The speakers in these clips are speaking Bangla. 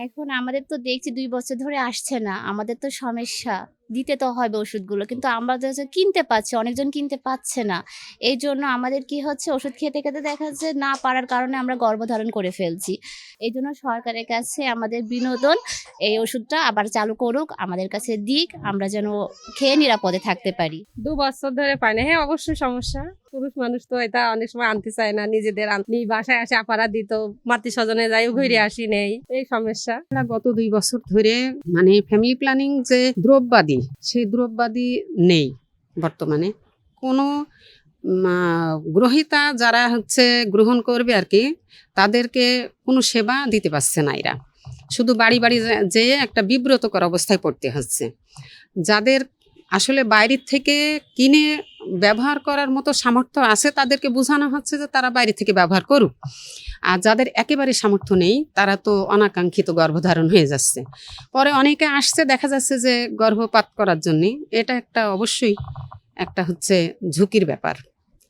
এখন আমাদের তো দেখছি ২ বছর ধরে আসছে না। আমাদের তো সমস্যা। দিতে তো হবে ওষুধগুলো। কিন্তু আমরা তো হচ্ছে কিনতে পাচ্ছি, অনেকজন কিনতে পাচ্ছে না। এইজন্য আমাদের কি হচ্ছে ওষুধ খেতে, খেতে দেখা যাচ্ছে না পারার কারণে আমরা গর্ভধারণ করে ফেলছি। এইজন্য সরকারের কাছে আমাদের বিনোদন এই ওষুধটা আবার চালু করুক, আমাদের কাছে দিক, আমরা যেন খেয়ে নিরাপদে থাকতে পারি। ২ বছর ধরে পাই না। হ্যাঁ, অবশ্যই সমস্যা। পুরুষ মানুষ তো এটা অনেক সময় আনতে চায় না, নিজেদের বাসায় আসে আপারা দিত, মাতৃ স্বজনে যাই ঘুরে আসি নেই, এই সমস্যা। আমরা গত ২ বছর ধরে মানে ফ্যামিলি প্ল্যানিং যে দ্রব্যাদি সেই দ্রব্যাদি নেই বর্তমানে। কোনো গ্রহীতা যারা হচ্ছে গ্রহণ করবে আর কি, তাদেরকে কোনো সেবা দিতে পারছে না এরা। শুধু বাড়ি বাড়ি যেয়ে একটা বিব্রতকর অবস্থায় পড়তে হচ্ছে। যাদের আসলে বাইরের থেকে কিনে ব্যবহার করার মতো সামর্থ্য আছে তাদেরকে বোঝানো হচ্ছে যে তারা বাইরে থেকে ব্যবহার করুক, আর যাদের একেবারে সামর্থ্য নেই তারা তো অনাকাঙ্ক্ষিত গর্ভধারণ হয়ে যাচ্ছে। পরে অনেকে আসছে দেখা যাচ্ছে যে গর্ভপাত করার জন্যে। এটা একটা অবশ্যই একটা হচ্ছে ঝুঁকির ব্যাপার,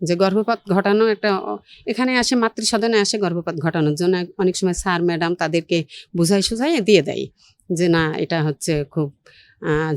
যে গর্ভপাত ঘটানো একটা এখানে আসে মাতৃসদনে আসে গর্ভপাত ঘটানোর জন্য। অনেক সময় স্যার ম্যাডাম তাদেরকে বুঝাই সুঝাইয়ে দিয়ে দেয় যে না এটা হচ্ছে খুব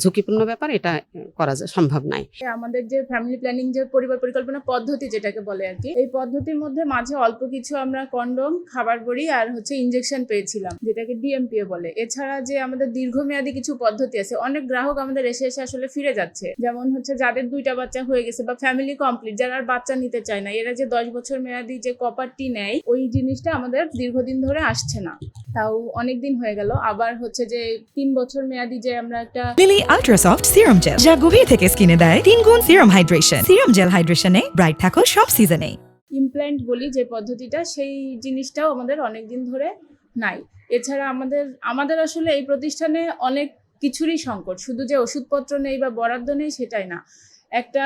ঝুঁকিপূর্ণ ব্যাপার, এটা করা সম্ভব নাই। আমাদের যে ফ্যামিলি প্ল্যানিং যে পরিবার পরিকল্পনা পদ্ধতি যেটাকে বলে আর কি, এই পদ্ধতির মধ্যে মাঝে অল্প কিছু আমরা কন্ডম, খাবার বড়ি আর হচ্ছে ইনজেকশন পেয়েছিলাম, যেটাকে ডিএমপিও বলে। এছাড়া যে আমাদের দীর্ঘমেয়াদী কিছু পদ্ধতি আছে, অনেক গ্রাহক আমাদের এসে এসে আসলে ফিরে যাচ্ছে। যেমন হচ্ছে যাদের 2টা বাচ্চা হয়ে গেছে বা ফ্যামিলি কমপ্লিট, যারা আর বাচ্চা নিতে চায় না, এরা যে 10 বছর মেয়াদী যে কপারটি নেয়, ওই জিনিসটা আমাদের দীর্ঘদিন ধরে আসছে না, তাও অনেক দিন হয়ে গেল। আবার হচ্ছে যে 3 বছর মেয়াদী যে আমরা একটা Lily ultra soft serum gel, যা গভীর থেকে স্কিনে দেয় 3 গুণ সিরাম হাইড্রেশন। সিরাম জেল হাইড্রেশনে ব্রাইট থাকো সব সিজনে। ইমপ্ল্যান্ট বলি যে পদ্ধতিটা, সেই জিনিসটাও আমাদের অনেক দিন ধরে নাই। এছাড়া আমাদের আসলে এই প্রতিষ্ঠানে অনেক কিছুরই সংকট, শুধু যে ওষুধপত্র নেই বা বরাদ্দ নেই সেটাই না। একটা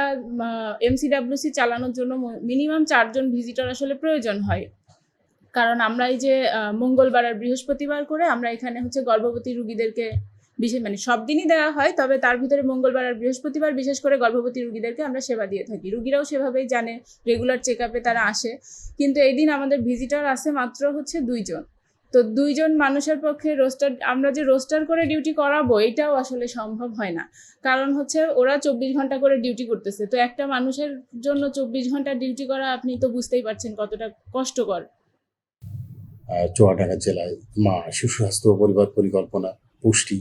এমসিডাব্লিউসি চালানোর জন্য মিনিমাম 4 জন ভিজিটর আসলে প্রয়োজন হয়। কারণ আমরা এই যে মঙ্গলবার আর বৃহস্পতিবার করে আমরা এখানে হচ্ছে গর্ভবতী রুগীদেরকে মানে সব দিনই দেওয়া হয়, তবে তার ভিতরে মঙ্গলবার আর বৃহস্পতিবার বিশেষ করে গর্ভবতী রুগীদেরকে আমরা সেবা দিয়ে থাকি। রুগীরাও সেভাবেই জানে, রেগুলার চেক আপে তারা আসে। কিন্তু এই দিন আমাদের ভিজিটর আছে মাত্র হচ্ছে 2 জন। তো 2 জন মানুষের পক্ষে আমরা যে রোস্টার করে ডিউটি করাবো এটাও আসলে সম্ভব হয় না। কারণ হচ্ছে ওরা 24 ঘন্টা করে ডিউটি করতেছে, তো একটা মানুষের জন্য 24 ঘন্টা ডিউটি করা আপনি তো বুঝতেই পারছেন কতটা কষ্টকর। চুয়াডাঙ্গা জেলায় মা শিশু স্বাস্থ্য পরিবার পরিকল্পনা, পুষ্টি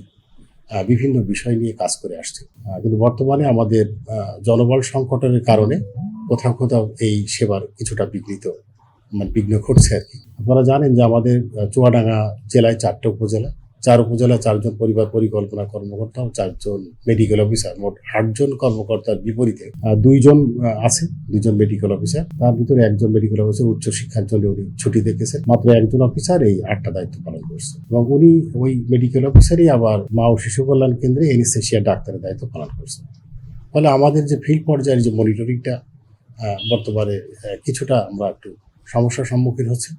বিভিন্ন বিষয় নিয়ে কাজ করে আসছে। কিন্তু বর্তমানে আমাদের জনবল সংকটের কারণে কোথাও কোথাও এই সেবার কিছুটা বিঘ্ন ঘটছে আর কি। আপনারা জানেন যে আমাদের চুয়াডাঙ্গা জেলায় 4টা উপজেলা, 4 উপজেলা 4 জন পরিবার পরিকল্পনা কর্মকর্তা ও 4 জন মেডিকেল অফিসার, মোট 8 জন কর্মকর্তার বিপরীতে 2 জন আছে, 2 জন মেডিকেল অফিসার। তার ভিতরে 1 জন মেডিকেল অফিসার উচ্চশিক্ষার জন্য উনি ছুটি দেখেছেন, মাত্র 1 জন অফিসার এই 8টা দায়িত্ব পালন করছে। এবং উনি ওই মেডিকেল অফিসারই আবার মা ও শিশু কল্যাণ কেন্দ্রে এনেস্থেশিয়া ডাক্তারের দায়িত্ব পালন করছেন। ফলে আমাদের যে ফিল্ড পর্যায়ের যে মনিটরিংটা বর্তমানে কিছুটা আমরা একটু সমস্যার সম্মুখীন হচ্ছে।